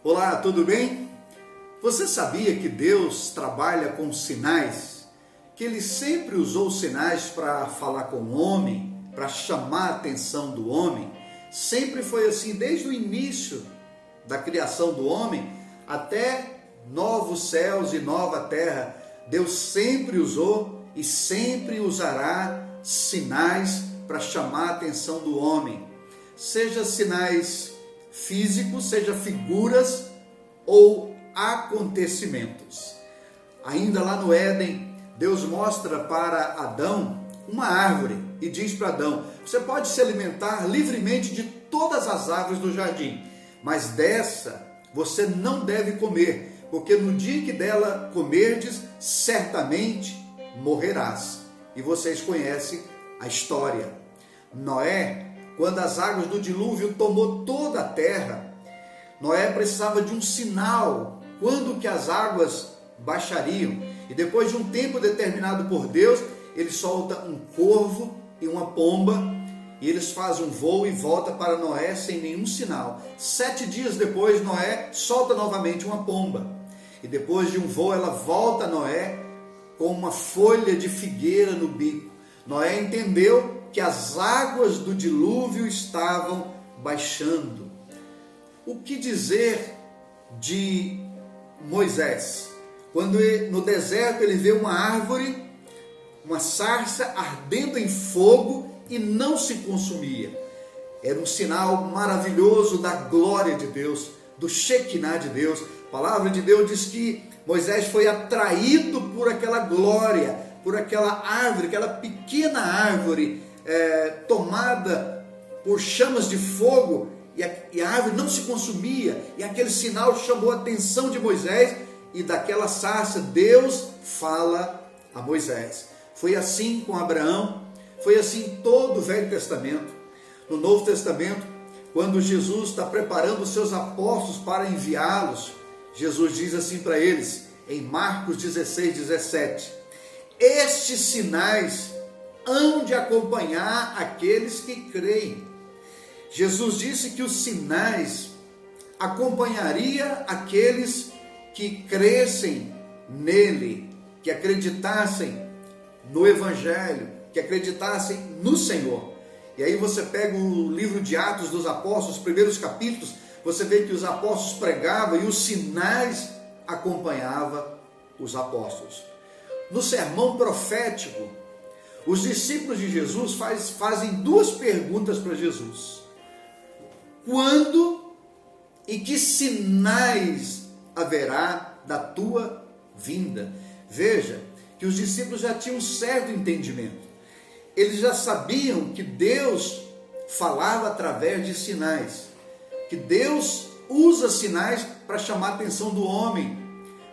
Olá, tudo bem? Você sabia que Deus trabalha com sinais? Que Ele sempre usou sinais para falar com o homem, para chamar a atenção do homem? Sempre foi assim, desde o início da criação do homem até novos céus e nova terra. Deus sempre usou e sempre usará sinais para chamar a atenção do homem. Seja sinais físicos, seja figuras ou acontecimentos. Ainda lá no Éden, Deus mostra para Adão uma árvore e diz para Adão: você pode se alimentar livremente de todas as árvores do jardim, mas dessa você não deve comer, porque no dia que dela comerdes, certamente morrerás. E vocês conhecem a história. Noé, quando as águas do dilúvio tomou toda a terra, Noé precisava de um sinal, quando que as águas baixariam. E depois de um tempo determinado por Deus, ele solta um corvo e uma pomba, e eles fazem um voo e volta para Noé sem nenhum sinal. 7 dias depois, Noé solta novamente uma pomba. E depois de um voo, ela volta a Noé com uma folha de figueira no bico. Noé entendeu que as águas do dilúvio estavam baixando. O que dizer de Moisés? Quando no deserto ele vê uma árvore, uma sarça ardendo em fogo e não se consumia. Era um sinal maravilhoso da glória de Deus, do Shekinah de Deus. A palavra de Deus diz que Moisés foi atraído por aquela glória, por aquela árvore, aquela pequena árvore tomada por chamas de fogo, e a árvore não se consumia, e aquele sinal chamou a atenção de Moisés, e daquela sarça Deus fala a Moisés. Foi assim com Abraão, foi assim em todo o Velho Testamento. No Novo Testamento, quando Jesus está preparando os seus apóstolos para enviá-los, Jesus diz assim para eles, em Marcos 16, 17, estes sinais hão de acompanhar aqueles que creem. Jesus disse que os sinais acompanharia aqueles que crescem nele, que acreditassem no Evangelho, que acreditassem no Senhor. E aí você pega o livro de Atos dos Apóstolos, os primeiros capítulos, você vê que os apóstolos pregavam e os sinais acompanhavam os apóstolos. No sermão profético, os discípulos de Jesus fazem 2 perguntas para Jesus. Quando e que sinais haverá da tua vinda? Veja que os discípulos já tinham um certo entendimento. Eles já sabiam que Deus falava através de sinais, que Deus usa sinais para chamar a atenção do homem,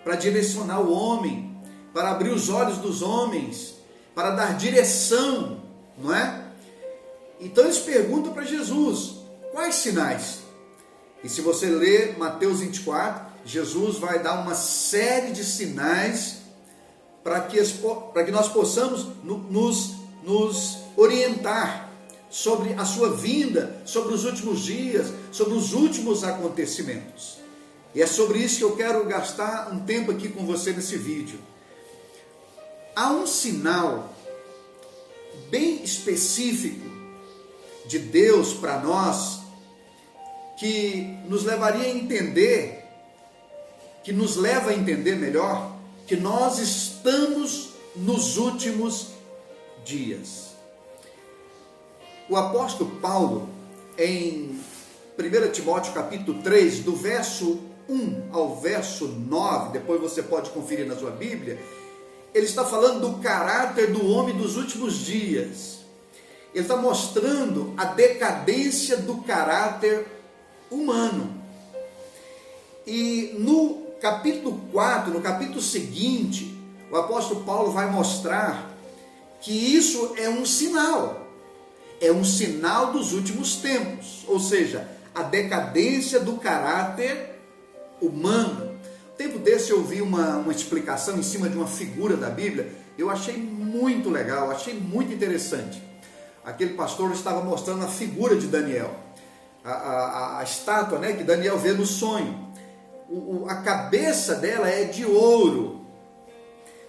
para direcionar o homem, para abrir os olhos dos homens, para dar direção, não é? Então eles perguntam para Jesus, quais sinais? E se você ler Mateus 24, Jesus vai dar uma série de sinais para que nós possamos nos orientar sobre a sua vinda, sobre os últimos dias, sobre os últimos acontecimentos. E é sobre isso que eu quero gastar um tempo aqui com você nesse vídeo. Há um sinal bem específico de Deus para nós que nos levaria a entender, que nos leva a entender melhor, que nós estamos nos últimos dias. O apóstolo Paulo, em 1 Timóteo capítulo 3, do verso 1 ao verso 9, depois você pode conferir na sua Bíblia, ele está falando do caráter do homem dos últimos dias. Ele está mostrando a decadência do caráter humano. E no capítulo 4, no capítulo seguinte, o apóstolo Paulo vai mostrar que isso é um sinal dos últimos tempos, ou seja, a decadência do caráter humano. Tempo desse eu vi uma explicação em cima de uma figura da Bíblia, eu achei muito legal, achei muito interessante. Aquele pastor estava mostrando a figura de Daniel, a estátua, né, que Daniel vê no sonho. a cabeça dela é de ouro,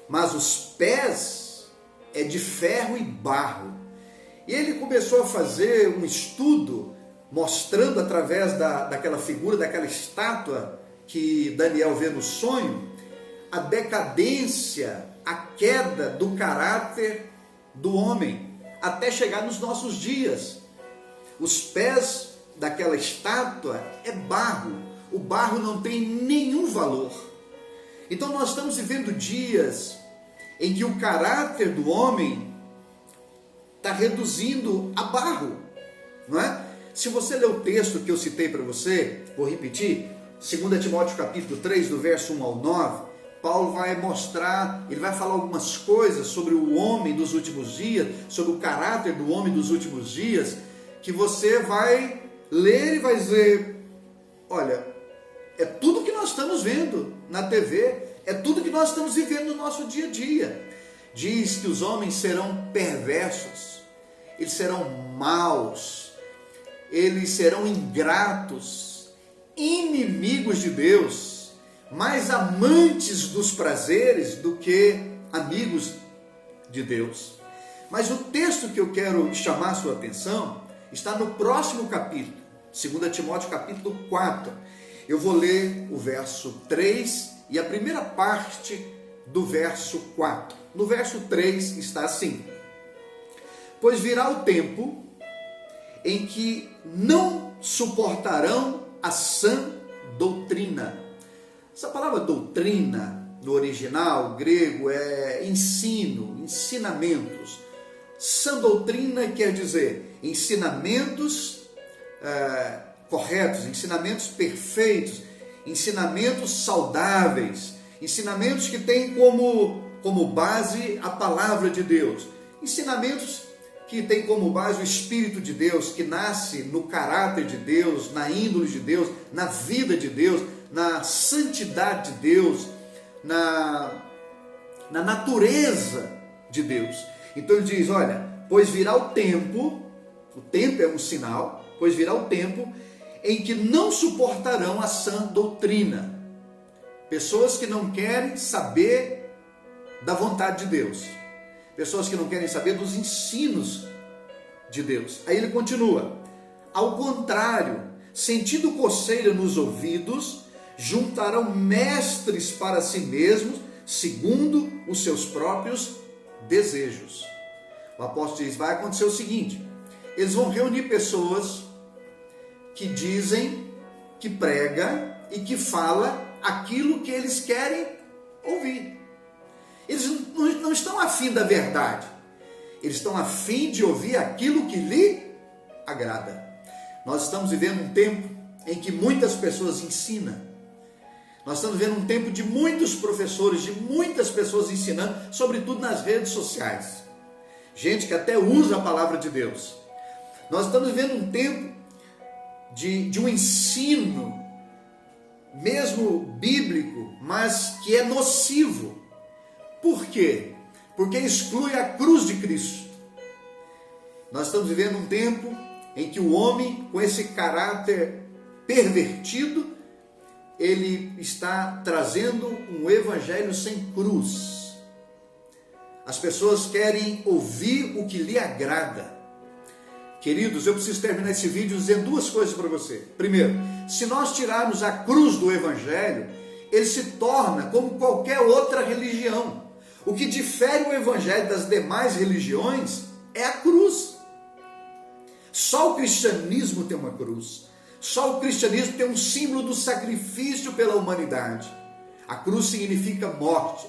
mas os pés é de ferro e barro. E ele começou a fazer um estudo, mostrando através daquela figura, daquela estátua que Daniel vê no sonho, a decadência, a queda do caráter do homem, até chegar nos nossos dias. Os pés daquela estátua é barro. O barro não tem nenhum valor. Então nós estamos vivendo dias em que o caráter do homem está reduzindo a barro, não é? Se você ler o texto que eu citei para você, vou repetir, 2 Timóteo capítulo 3, do verso 1 ao 9, Paulo vai mostrar, ele vai falar algumas coisas sobre o homem dos últimos dias, sobre o caráter do homem dos últimos dias, que você vai ler e vai dizer, olha, é tudo que nós estamos vendo na TV, é tudo que nós estamos vivendo no nosso dia a dia. Diz que os homens serão perversos, eles serão maus, eles serão ingratos, inimigos de Deus, mais amantes dos prazeres do que amigos de Deus. Mas o texto que eu quero chamar a sua atenção está no próximo capítulo, 2 Timóteo capítulo 4. Eu vou ler o verso 3 e a primeira parte do verso 4. No verso 3 está assim: pois virá o tempo em que não suportarão a sã doutrina. Essa palavra doutrina, no original grego, é ensino, ensinamentos. Sã doutrina quer dizer ensinamentos corretos, ensinamentos perfeitos, ensinamentos saudáveis, ensinamentos que têm como base a palavra de Deus, ensinamentos que têm como base o Espírito de Deus, que nasce no caráter de Deus, na índole de Deus, na vida de Deus, na santidade de Deus, na natureza de Deus. Então ele diz, olha, pois virá o tempo é um sinal, pois virá o tempo em que não suportarão a sã doutrina. Pessoas que não querem saber da vontade de Deus. Pessoas que não querem saber dos ensinos de Deus. Aí ele continua, ao contrário, sentindo coceira nos ouvidos, juntarão mestres para si mesmos, segundo os seus próprios desejos. O apóstolo diz, vai acontecer o seguinte, eles vão reunir pessoas que dizem, que prega e que fala aquilo que eles querem ouvir. Eles não estão afim da verdade, eles estão afim de ouvir aquilo que lhe agrada. Nós estamos vivendo um tempo em que muitas pessoas ensinam. Nós estamos vivendo um tempo de muitos professores, de muitas pessoas ensinando, sobretudo nas redes sociais. Gente que até usa a palavra de Deus. Nós estamos vivendo um tempo de um ensino, mesmo bíblico, mas que é nocivo. Por quê? Porque exclui a cruz de Cristo. Nós estamos vivendo um tempo em que o homem, com esse caráter pervertido, ele está trazendo um evangelho sem cruz. As pessoas querem ouvir o que lhe agrada. Queridos, eu preciso terminar esse vídeo dizendo duas coisas para você. Primeiro, se nós tirarmos a cruz do evangelho, ele se torna como qualquer outra religião. O que difere o evangelho das demais religiões é a cruz. Só o cristianismo tem uma cruz. Só o cristianismo tem um símbolo do sacrifício pela humanidade. A cruz significa morte.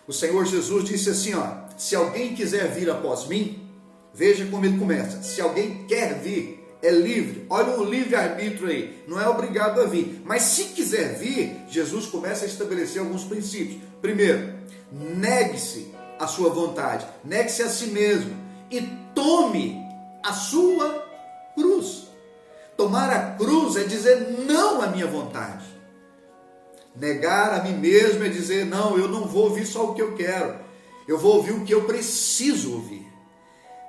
O Senhor Jesus disse assim, se alguém quiser vir após mim, veja como ele começa. Se alguém quer vir, é livre. Olha o livre-arbítrio aí. Não é obrigado a vir. Mas se quiser vir, Jesus começa a estabelecer alguns princípios. Primeiro, negue-se a sua vontade. Negue-se a si mesmo. E tome a sua cruz. Tomar a cruz é dizer não à minha vontade. Negar a mim mesmo é dizer, não, eu não vou ouvir só o que eu quero. Eu vou ouvir o que eu preciso ouvir.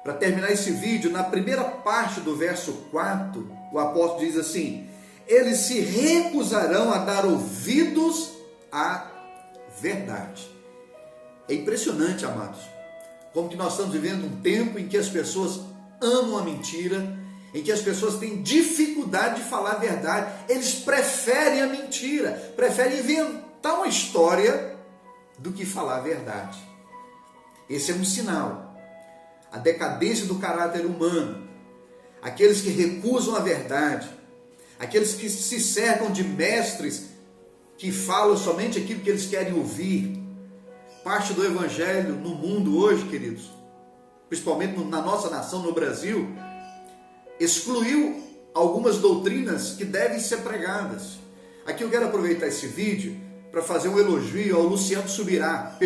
Para terminar esse vídeo, na primeira parte do verso 4, o apóstolo diz assim, eles se recusarão a dar ouvidos à verdade. É impressionante, amados, como que nós estamos vivendo um tempo em que as pessoas amam a mentira, em que as pessoas têm dificuldade de falar a verdade. Eles preferem a mentira, preferem inventar uma história do que falar a verdade. Esse é um sinal. A decadência do caráter humano, aqueles que recusam a verdade, aqueles que se cercam de mestres que falam somente aquilo que eles querem ouvir. Parte do evangelho no mundo hoje, queridos, principalmente na nossa nação, no Brasil, excluiu algumas doutrinas que devem ser pregadas. Aqui eu quero aproveitar esse vídeo para fazer um elogio ao Luciano Subirá,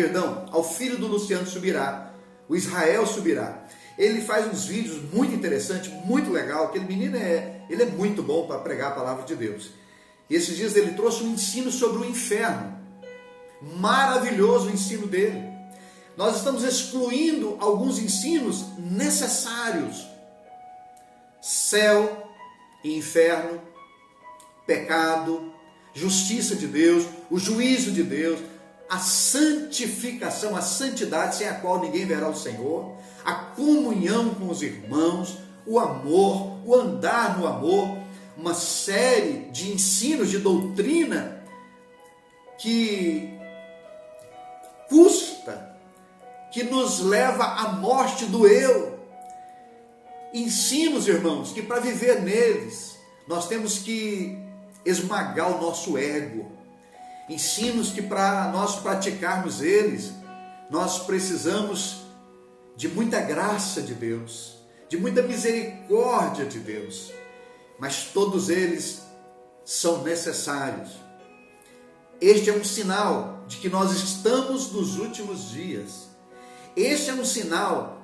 ao filho do Luciano Subirá, o Israel Subirá. Ele faz uns vídeos muito interessantes, muito legal. Aquele menino ele é muito bom para pregar a palavra de Deus. E esses dias ele trouxe um ensino sobre o inferno. Maravilhoso o ensino dele. Nós estamos excluindo alguns ensinos necessários. Céu e inferno, pecado, justiça de Deus, o juízo de Deus, a santificação, a santidade sem a qual ninguém verá o Senhor, a comunhão com os irmãos, o amor, o andar no amor, uma série de ensinos, de doutrina que custa, que nos leva à morte do eu. Ensinos, irmãos, que para viver neles, nós temos que esmagar o nosso ego. Ensinos que para nós praticarmos eles, nós precisamos de muita graça de Deus, de muita misericórdia de Deus. Mas todos eles são necessários. Este é um sinal de que nós estamos nos últimos dias. Este é um sinal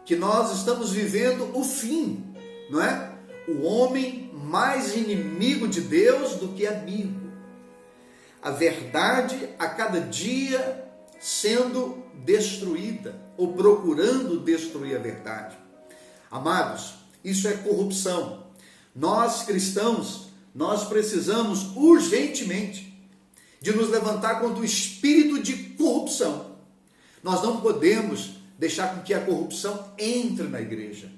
que nós estamos vivendo o fim, não é? O homem mais inimigo de Deus do que amigo. A verdade a cada dia sendo destruída, ou procurando destruir a verdade. Amados, isso é corrupção. Nós cristãos, nós precisamos urgentemente de nos levantar contra o espírito de corrupção. Nós não podemos deixar com que a corrupção entre na igreja.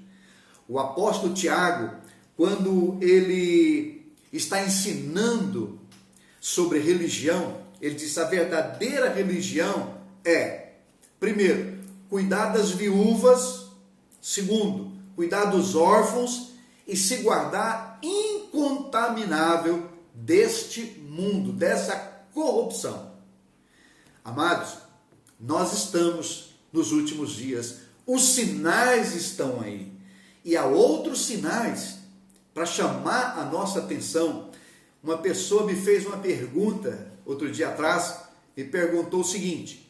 O apóstolo Tiago, quando ele está ensinando sobre religião, ele diz: a verdadeira religião é, primeiro, cuidar das viúvas, segundo, cuidar dos órfãos e se guardar incontaminável deste mundo, dessa corrupção. Amados, nós estamos nos últimos dias, os sinais estão aí, e há outros sinais para chamar a nossa atenção. Uma pessoa me fez uma pergunta outro dia atrás, me perguntou o seguinte: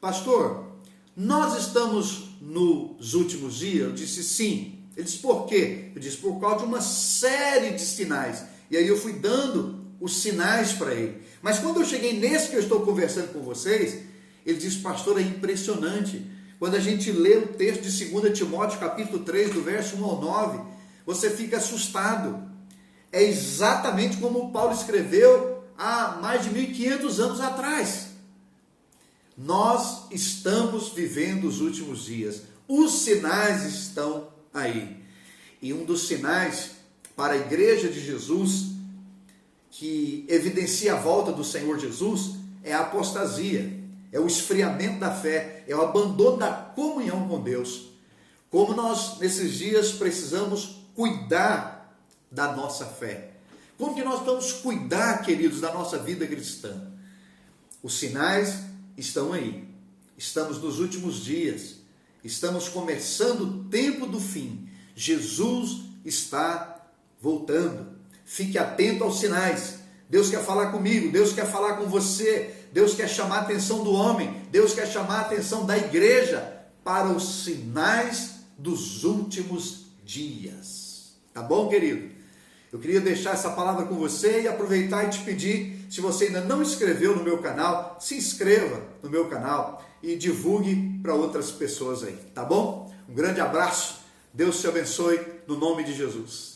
pastor, nós estamos nos últimos dias? Eu disse sim. Ele disse: por quê? Eu disse: por causa de uma série de sinais. E aí eu fui dando os sinais para ele. Mas quando eu cheguei nesse que eu estou conversando com vocês, ele disse: pastor, é impressionante. Quando a gente lê o texto de 2 Timóteo, capítulo 3, do verso 1 ao 9, você fica assustado. É exatamente como Paulo escreveu há mais de 1500 anos atrás. Nós estamos vivendo os últimos dias. Os sinais estão aí. E um dos sinais para a igreja de Jesus, que evidencia a volta do Senhor Jesus, é a apostasia, é o esfriamento da fé, é o abandono da comunhão com Deus. Como nós, nesses dias, precisamos cuidar da nossa fé. Como que nós vamos cuidar, queridos, da nossa vida cristã? Os sinais estão aí. Estamos nos últimos dias. Estamos começando o tempo do fim. Jesus está voltando. Fique atento aos sinais. Deus quer falar comigo, Deus quer falar com você, Deus quer chamar a atenção do homem, Deus quer chamar a atenção da igreja para os sinais dos últimos dias. Tá bom, querido? Eu queria deixar essa palavra com você e aproveitar e te pedir, se você ainda não inscreveu no meu canal, se inscreva no meu canal e divulgue para outras pessoas aí, tá bom? Um grande abraço, Deus te abençoe, no nome de Jesus.